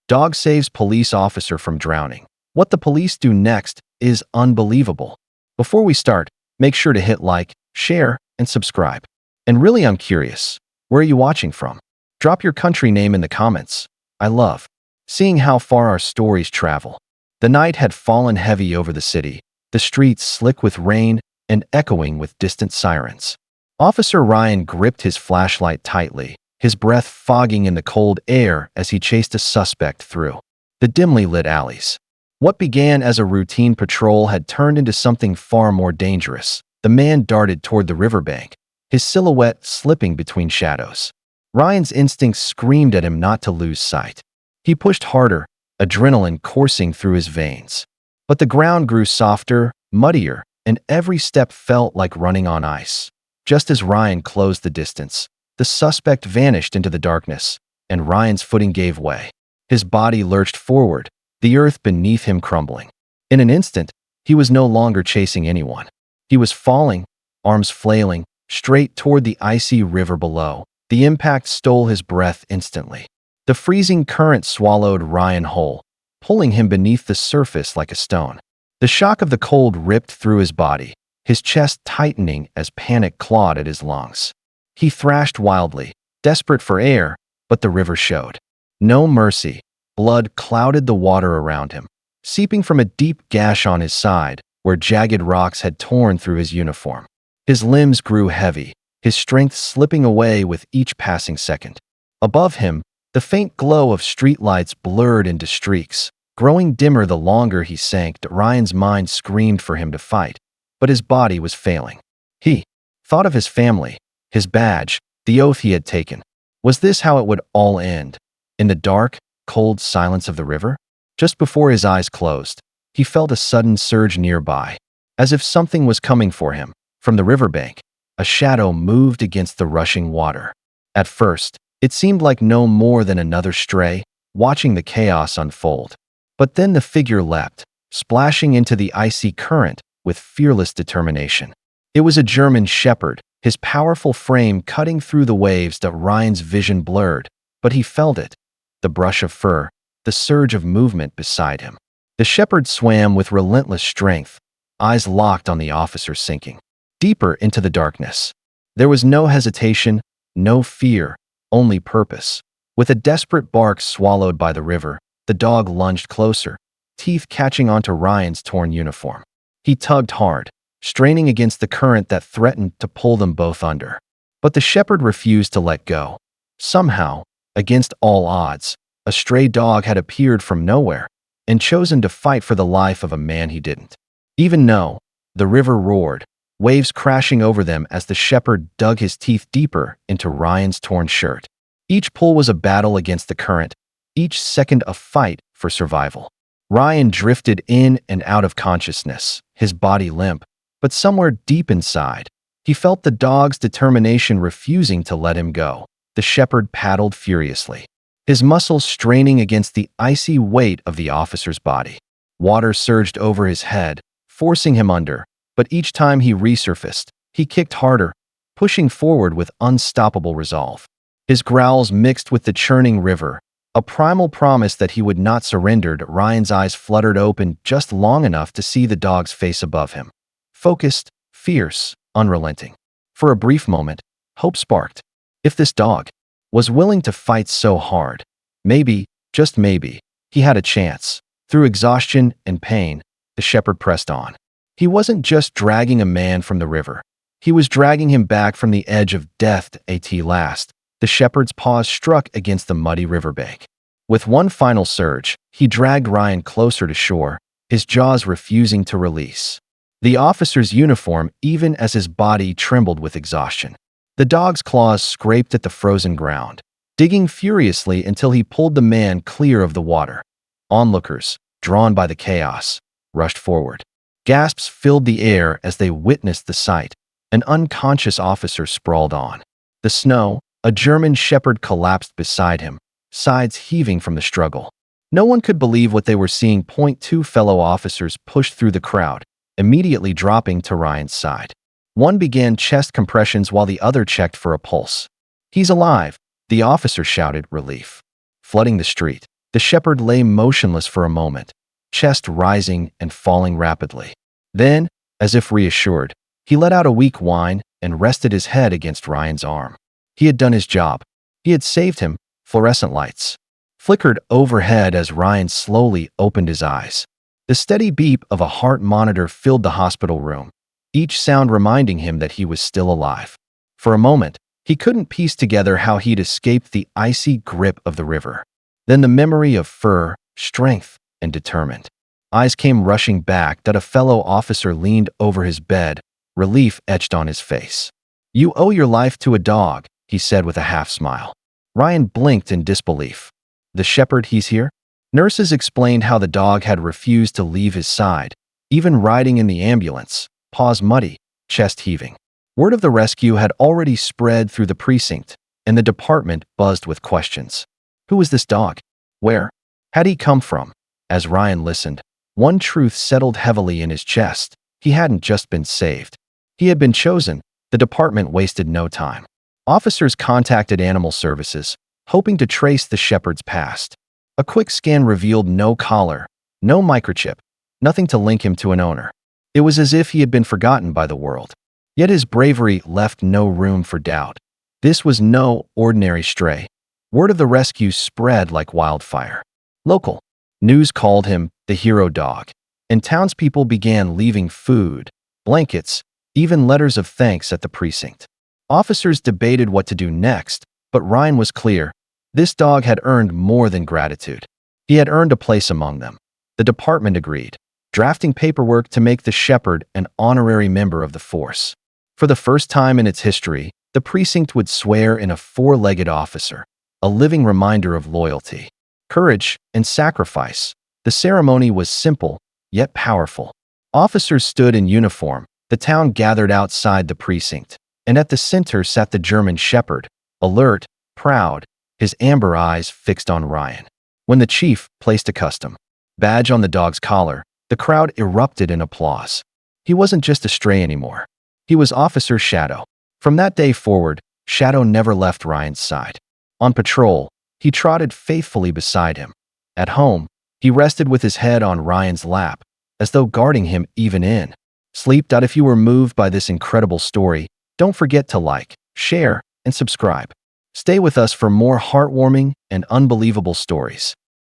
Dog saves police officer from drowning. What the police do next is unbelievable. Before we start, make sure to hit like, share, and subscribe. And really, I'm curious, where are you watching from? Drop your country name in the comments. I love seeing how far our stories travel. The night had fallen heavy over the city, the streets slick with rain and echoing with distant sirens. Officer Ryan gripped his flashlight tightly, his breath fogging in the cold air as he chased a suspect through the dimly lit alleys. What began as a routine patrol had turned into something far more dangerous. The man darted toward the riverbank, his silhouette slipping between shadows. Ryan's instincts screamed at him not to lose sight. He pushed harder, adrenaline coursing through his veins. But the ground grew softer, muddier, and every step felt like running on ice. Just as Ryan closed the distance, the suspect vanished into the darkness, and Ryan's footing gave way. His body lurched forward, the earth beneath him crumbling. In an instant, he was no longer chasing anyone. He was falling, arms flailing, straight toward the icy river below. The impact stole his breath instantly. The freezing current swallowed Ryan whole, pulling him beneath the surface like a stone. The shock of the cold ripped through his body, his chest tightening as panic clawed at his lungs. He thrashed wildly, desperate for air, but the river showed no mercy. Blood clouded the water around him, seeping from a deep gash on his side where jagged rocks had torn through his uniform. His limbs grew heavy, his strength slipping away with each passing second. Above him, the faint glow of streetlights blurred into streaks, growing dimmer the longer he sank. Ryan's mind screamed for him to fight, but his body was failing. He thought of his family, his badge, the oath he had taken. Was this how it would all end? In the dark, cold silence of the river? Just before his eyes closed, he felt a sudden surge nearby, as if something was coming for him. From the riverbank, a shadow moved against the rushing water. At first, it seemed like no more than another stray, watching the chaos unfold. But then the figure leapt, splashing into the icy current with fearless determination. It was a German shepherd, his powerful frame cutting through the waves. Ryan's vision blurred, but he felt it. The brush of fur, the surge of movement beside him. The shepherd swam with relentless strength, eyes locked on the officer sinking deeper into the darkness. There was no hesitation, no fear, only purpose. With a desperate bark swallowed by the river, the dog lunged closer, teeth catching onto Ryan's torn uniform. He tugged hard, straining against the current that threatened to pull them both under. But the shepherd refused to let go. Somehow, against all odds, a stray dog had appeared from nowhere and chosen to fight for the life of a man he didn't even know. The river roared, waves crashing over them as the shepherd dug his teeth deeper into Ryan's torn shirt. Each pull was a battle against the current, each second a fight for survival. Ryan drifted in and out of consciousness, his body limp, but somewhere deep inside, he felt the dog's determination refusing to let him go. The shepherd paddled furiously, his muscles straining against the icy weight of the officer's body. Water surged over his head, forcing him under, but each time he resurfaced, he kicked harder, pushing forward with unstoppable resolve. His growls mixed with the churning river, a primal promise that he would not surrender. Ryan's eyes fluttered open just long enough to see the dog's face above him. Focused, fierce, unrelenting. For a brief moment, hope sparked. If this dog was willing to fight so hard, maybe, just maybe, he had a chance. Through exhaustion and pain, the shepherd pressed on. He wasn't just dragging a man from the river. He was dragging him back from the edge of death. At last, the shepherd's paws struck against the muddy riverbank. With one final surge, he dragged Ryan closer to shore, his jaws refusing to release the officer's uniform even as his body trembled with exhaustion. The dog's claws scraped at the frozen ground, digging furiously until he pulled the man clear of the water. Onlookers, drawn by the chaos, rushed forward. Gasps filled the air as they witnessed the sight. An unconscious officer sprawled on the snow. A German shepherd collapsed beside him, sides heaving from the struggle. No one could believe what they were seeing. Two fellow officers pushed through the crowd, immediately dropping to Ryan's side. One began chest compressions while the other checked for a pulse. "He's alive," the officer shouted, relief flooding the street. The shepherd lay motionless for a moment, chest rising and falling rapidly. Then, as if reassured, he let out a weak whine and rested his head against Ryan's arm. He had done his job. He had saved him. Fluorescent lights flickered overhead as Ryan slowly opened his eyes. The steady beep of a heart monitor filled the hospital room, each sound reminding him that he was still alive. For a moment, he couldn't piece together how he'd escaped the icy grip of the river. Then the memory of fur, strength, and determined eyes came rushing back that a fellow officer leaned over his bed, relief etched on his face. "You owe your life to a dog," he said with a half-smile. Ryan blinked in disbelief. "The shepherd, he's here?" Nurses explained how the dog had refused to leave his side, even riding in the ambulance, paws muddy, chest heaving. Word of the rescue had already spread through the precinct, and the department buzzed with questions. Who was this dog? Where had he come from? As Ryan listened, one truth settled heavily in his chest. He hadn't just been saved. He had been chosen. The department wasted no time. Officers contacted Animal Services, hoping to trace the shepherd's past. A quick scan revealed no collar, no microchip, nothing to link him to an owner. It was as if he had been forgotten by the world. Yet his bravery left no room for doubt. This was no ordinary stray. Word of the rescue spread like wildfire. Local news called him the hero dog, and townspeople began leaving food, blankets, even letters of thanks at the precinct. Officers debated what to do next, but Ryan was clear. This dog had earned more than gratitude. He had earned a place among them. The department agreed, drafting paperwork to make the shepherd an honorary member of the force. For the first time in its history, the precinct would swear in a four-legged officer, a living reminder of loyalty, courage, and sacrifice. The ceremony was simple, yet powerful. Officers stood in uniform. The town gathered outside the precinct, and at the center sat the German shepherd, alert, proud, his amber eyes fixed on Ryan. When the chief placed a custom badge on the dog's collar, the crowd erupted in applause. He wasn't just a stray anymore. He was Officer Shadow. From that day forward, Shadow never left Ryan's side. On patrol, he trotted faithfully beside him. At home, he rested with his head on Ryan's lap, as though guarding him even in sleep. If you were moved by this incredible story, don't forget to like, share, and subscribe. Stay with us for more heartwarming and unbelievable stories.